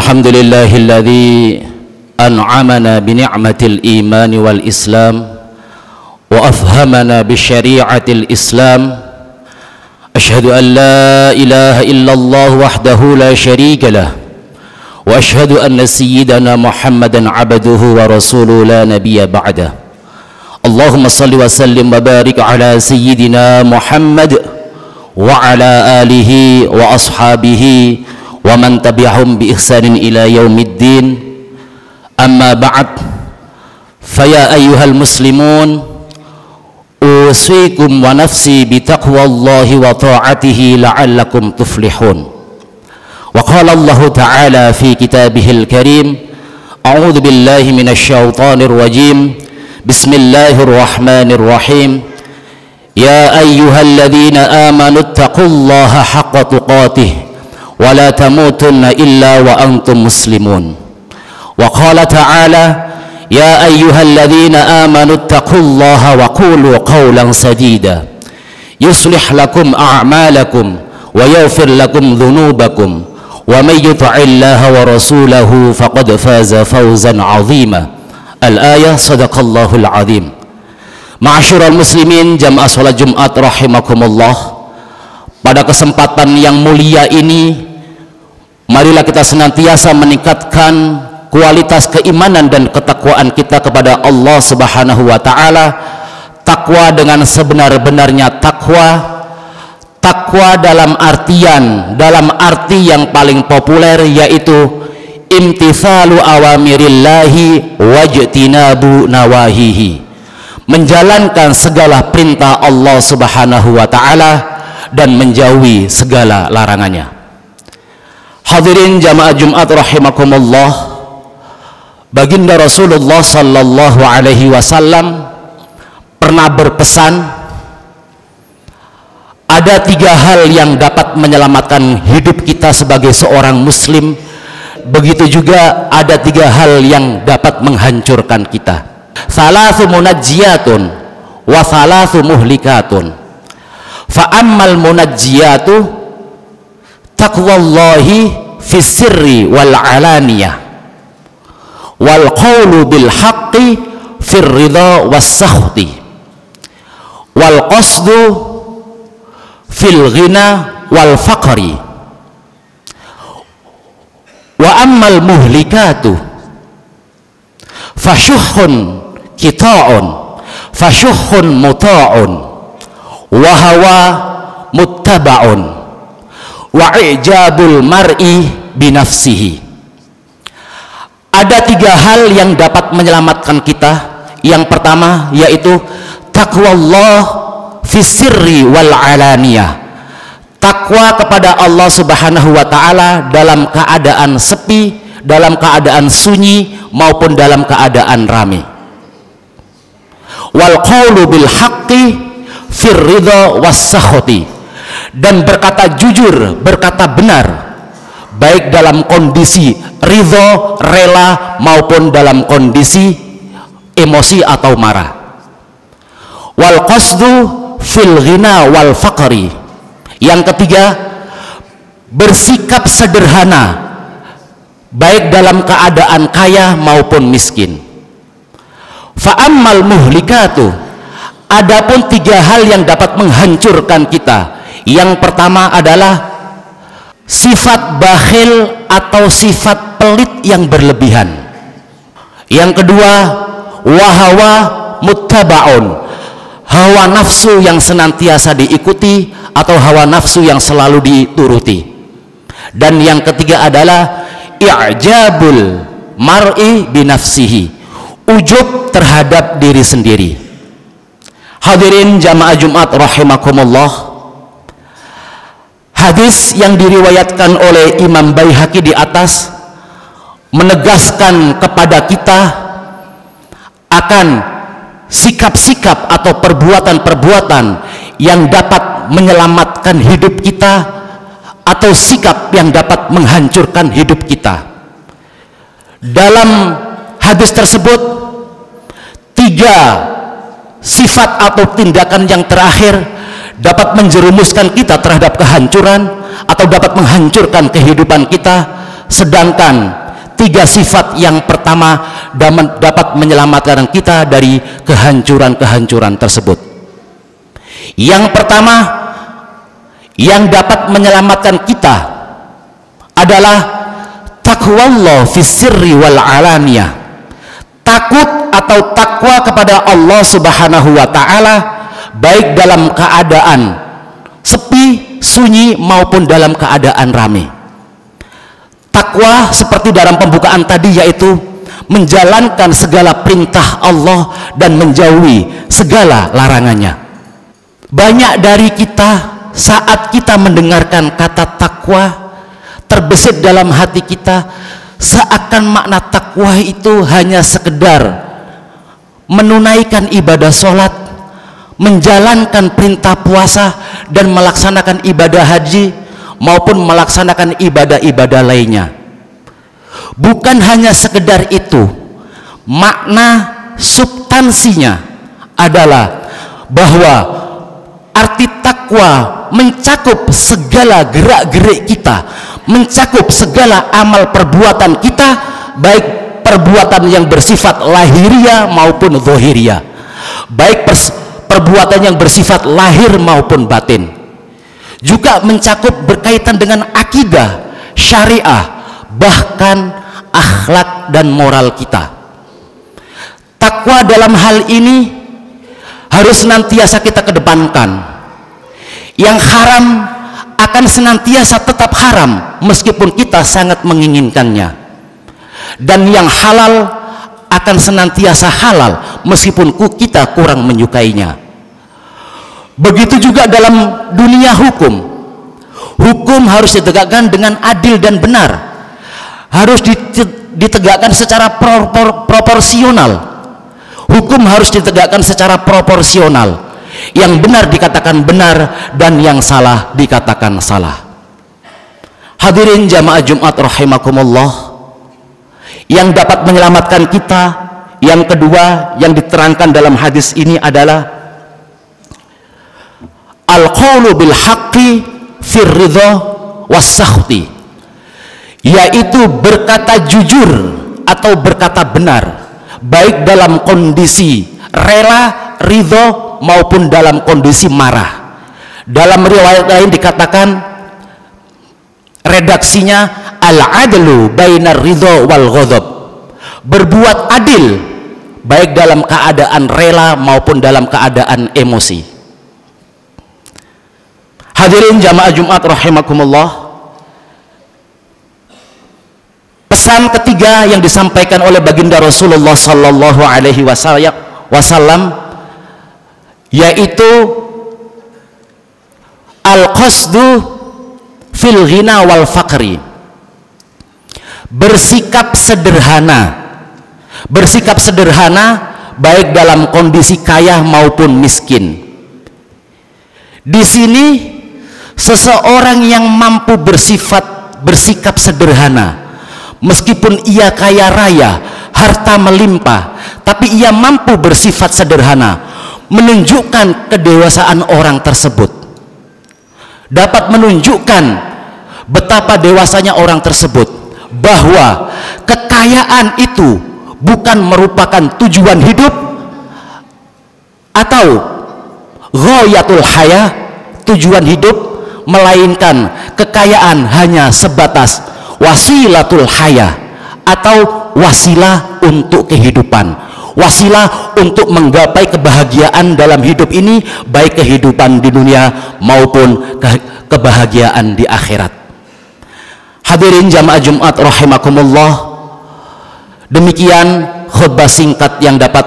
الحمد لله الذي أنعمنا بنعمة الإيمان والإسلام وأفهمنا بشريعة الإسلام. أشهد أن لا إله إلا الله وحده لا شريك له وأشهد أن سيدنا محمدا عبده ورسوله لا نبي بعده. اللهم صل وسلم وبارك على سيدنا محمد وعلى آله وأصحابه ومن تبعهم بإحسان إلى يوم الدين. أما بعد، فيا أيها المسلمون، أوصيكم ونفسي بتقوى الله وطاعته لعلكم تفلحون. وقال الله تعالى في كتابه الكريم: أعوذ بالله من الشيطان الرجيم، بسم الله الرحمن الرحيم. يا أيها الذين آمنوا اتقوا الله حق تقاته ولا تموتن إلا وأنتم مسلمون. وقال تعالى: يا أيها الذين آمنوا اتقوا الله وقولوا قولا سديدا يصلح لكم أعمالكم ويغفر لكم ذنوبكم ومن يطع الله ورسوله فقد فاز فوزا عظيما. Al-ayah. Sadaqallahul azim. Ma'asyiral muslimin, jamaah salat Jumat rahimakumullah. Pada kesempatan yang mulia ini, marilah kita senantiasa meningkatkan kualitas keimanan dan ketakwaan kita kepada Allah Subhanahu wa taala. Takwa dengan sebenar-benarnya takwa. Takwa dalam arti yang paling populer, yaitu imtithalu awamirillahi wajtinabu nawahihi, menjalankan segala perintah Allah Subhanahu wa taala dan menjauhi segala larangannya. Hadirin jamaah Jumat rahimakumullah, baginda Rasulullah sallallahu alaihi wasallam pernah berpesan, ada 3 hal yang dapat menyelamatkan hidup kita sebagai seorang muslim. Begitu juga ada 3 hal yang dapat menghancurkan kita. Salasu munajjiyatun wa salasu muhlikatun. Fa ammal munajjiyatu taqwallahi fis sirri wal alaniyah wal qawlu bil haqqi fir ridha was sakhti wal qasdu fil ghina wal faqri. Wa ammal muhlikatu fashuhun kita'un fashuhun muta'un wa hawa muttaba'un wa ijabul mar'i binafsihi. Ada 3 hal yang dapat menyelamatkan kita. Yang pertama yaitu taqwallah fis sirri wal alaniyah, takwa kepada Allah Subhanahu wa taala dalam keadaan sepi, dalam keadaan sunyi maupun dalam keadaan ramai. Wal qawlu bil haqqi fir ridha was sakhti, dan berkata jujur, berkata benar, baik dalam kondisi ridha, rela, maupun dalam kondisi emosi atau marah. Wal qasdu fil ghina wal faqri, yang ketiga bersikap sederhana baik dalam keadaan kaya maupun miskin. Fa ammal muhlikatu, adapun 3 hal yang dapat menghancurkan kita. Yang pertama adalah sifat bakhil atau sifat pelit yang berlebihan. Yang kedua wahawa muttabaun, hawa nafsu yang senantiasa diikuti atau hawa nafsu yang selalu dituruti. Dan yang ketiga adalah i'jabul mar'i binafsihi, ujub terhadap diri sendiri. Hadirin jamaah Jumat rahimakumullah, hadis yang diriwayatkan oleh Imam Baihaqi di atas menegaskan kepada kita akan sikap-sikap atau perbuatan-perbuatan yang dapat menyelamatkan hidup kita atau sikap yang dapat menghancurkan hidup kita. Dalam hadis tersebut 3 sifat atau tindakan yang terakhir dapat menjerumuskan kita terhadap kehancuran atau dapat menghancurkan kehidupan kita. sedangkan 3 sifat yang pertama dapat menyelamatkan kita dari kehancuran-kehancuran tersebut. Yang pertama yang dapat menyelamatkan kita adalah taqwallah fis sirri wal alaniyah. Takut atau takwa kepada Allah Subhanahu wa taala baik dalam keadaan sepi, sunyi maupun dalam keadaan ramai. Takwa seperti dalam pembukaan tadi yaitu menjalankan segala perintah Allah dan menjauhi segala larangannya. Banyak dari kita saat kita mendengarkan kata takwa terbesit dalam hati kita seakan makna takwa itu hanya sekedar menunaikan ibadah sholat, menjalankan perintah puasa dan melaksanakan ibadah haji maupun melaksanakan ibadah-ibadah lainnya. Bukan hanya sekedar itu, makna substansinya adalah bahwa arti takwa mencakup segala gerak-gerik kita, mencakup segala amal perbuatan kita, baik perbuatan yang bersifat lahiriah maupun zahiriah, baik perbuatan yang bersifat lahir maupun batin. Juga mencakup berkaitan dengan akidah, syariah, bahkan akhlak dan moral kita. Takwa dalam hal ini harus senantiasa kita kedepankan. Yang haram akan senantiasa tetap haram meskipun kita sangat menginginkannya, dan yang halal akan senantiasa halal meskipun kita kurang menyukainya. Begitu juga dalam dunia hukum. Hukum harus ditegakkan dengan adil dan benar, harus ditegakkan secara proporsional. Hukum harus ditegakkan secara proporsional. Yang benar dikatakan benar dan yang salah dikatakan salah. Hadirin jamaah Jumat rahimakumullah, yang dapat menyelamatkan kita yang kedua yang diterangkan dalam hadis ini adalah al-qaulu bil haqqi fir ridha was sakhti, yaitu berkata jujur atau berkata benar baik dalam kondisi rela, ridho maupun dalam kondisi marah. Dalam riwayat lain dikatakan, redaksinya al-adlu bainar ridho wal ghadab, berbuat adil baik dalam keadaan rela maupun dalam keadaan emosi. Hadirin jamaah Jumat rahimakumullah, pesan ketiga yang disampaikan oleh baginda Rasulullah sallallahu alaihi wasallam yaitu al-qasdu fil ghina wal faqri, bersikap sederhana baik dalam kondisi kaya maupun miskin. Di sini seseorang yang mampu bersikap sederhana meskipun ia kaya raya, harta melimpah, tapi ia mampu bersifat sederhana, menunjukkan kedewasaan orang tersebut, dapat menunjukkan betapa dewasanya orang tersebut, bahwa kekayaan itu bukan merupakan tujuan hidup atau ghayatul haya, tujuan hidup, melainkan kekayaan hanya sebatas wasilatul haya atau wasilah untuk kehidupan, wasilah untuk menggapai kebahagiaan dalam hidup ini, baik kehidupan di dunia maupun kebahagiaan di akhirat. Hadirin jamaah Jumat rahimakumullah, demikian khutbah singkat yang dapat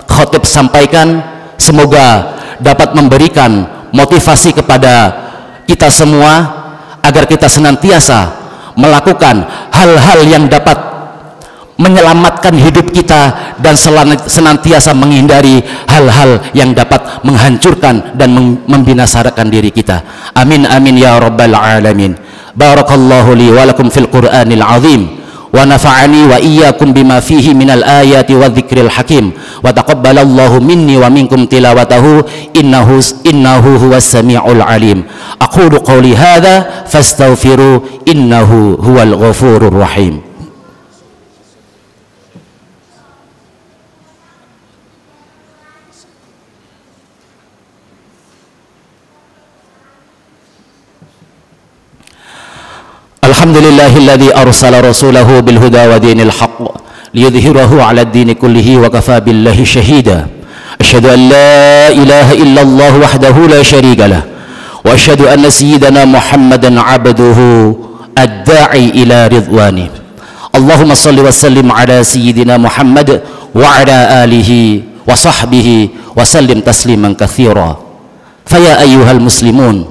khotib sampaikan. Semoga dapat memberikan motivasi kepada kita semua agar kita senantiasa melakukan hal-hal yang dapat menyelamatkan hidup kita dan senantiasa menghindari hal-hal yang dapat menghancurkan dan membinasakan diri kita. Amin amin ya rabbal alamin. Barakallahu li wa lakum fil Qur'anil azim wa nafa'ani wa iyyakum bima fihi minal ayati wa dzikril hakim wa taqabbalallahu minni wa minkum tilawatahu innahu huwas samiul alim. Aqulu qawli hadza fastaghfiru innahu huwal ghafurur rahim. Alhamdulillahilladzi arsala rasulahu bil huda wa dinil haqq liyudhhirahu 'ala ad-din kullihi wa kafa billahi shahida. Asyhadu an la ilaha illallah wahdahu la syarika lah wa asyhadu anna sayyidana Muhammadan 'abduhu ad-da'i ila ridwani. Allahumma shalli wa sallim 'ala sayyidina Muhammad wa 'ala alihi wa sahbihi wa sallim tasliman katsira. Fa ya ayyuhal muslimun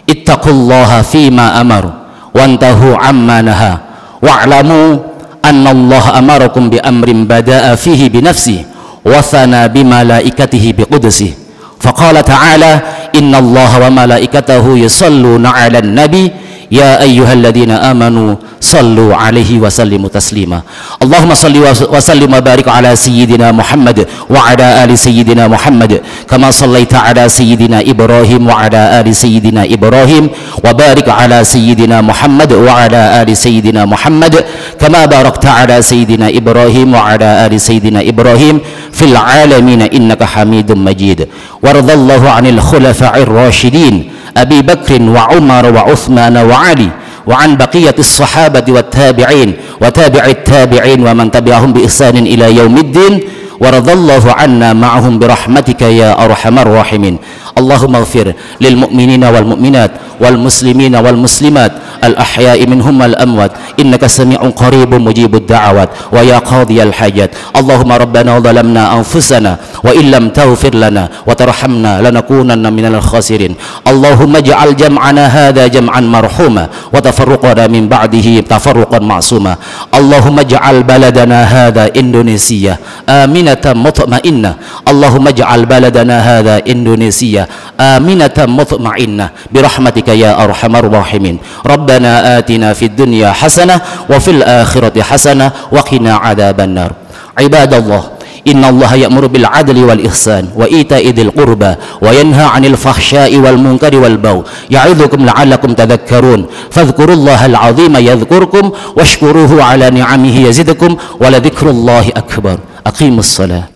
ittaqullaha fima amar wantahu amma naha wa'lamu anna Allah amarakum bi amrin bada'a fihi bi nafsi wa thana bi malaikatihi bi qudsi. Faqala ta'ala inna Allah wa malaikatahu yusalluna 'alan nabi ya ayyuhalladzina amanu sallu alaihi wa sallimu taslima. Allahumma salli wa sallim wa barik ala sayyidina Muhammad wa ala ali sayyidina Muhammad kama sallaita ala sayyidina Ibrahim wa ala ali sayyidina Ibrahim wa barik ala sayyidina Muhammad wa ala ali sayyidina Muhammad kama barakta ala sayyidina Ibrahim wa ala ali sayyidina Ibrahim fil alamin innaka Hamidum Majid. Waradallahu 'anil khulafa'ir rasyidin Abi Bakrin wa Umar wa Uthman wa Ali wa an baqiyatis sahabati wat tabi'in wa tabi'it tabi'in wa man tabi'ahum bi ihsanin ila yaumiddin wa radallahu anna ma'ahum bi rahmatika ya arhamar rahimin. Allahumma ighfir lil mu'minina wal mu'minat wal muslimina wal muslimat al ahya'i minhum wal amwat innaka sami'un qaribun mujibud da'awat wa ya qadiyal hajat. Allahumma rabbana zalamna anfusana wa illam taghfir lana wa tarhamna lanakunanna minal khasirin. Allahumma ij'al jam'ana hadha jam'an marhuma wa tafarruqana min ba'dihi tafarruqan ma'suma. Allahumma ij'al baladana hadha Indonesia aminatan mutma'innah. Allahumma ij'al baladana hadha Indonesia aminatan mutma'innah birahmatika ya arhamar rahimin. Rabbana atina fid dunya hasanah wa fil akhirati hasanah wa qina adzaban nar. Ibadallah, inna allaha ya'muru bil adli wal ihsan wa ita'i dzil qurba wa yanha 'anil fahsya'i wal munkari wal baghi ya'idzukum la'allakum tadhakkarun. Fadhkurullaha al-'azima yadhkurkum washkuruhu 'ala ni'amihi yazidkum wa la dzikrullahi akbar. Aqimus shalah.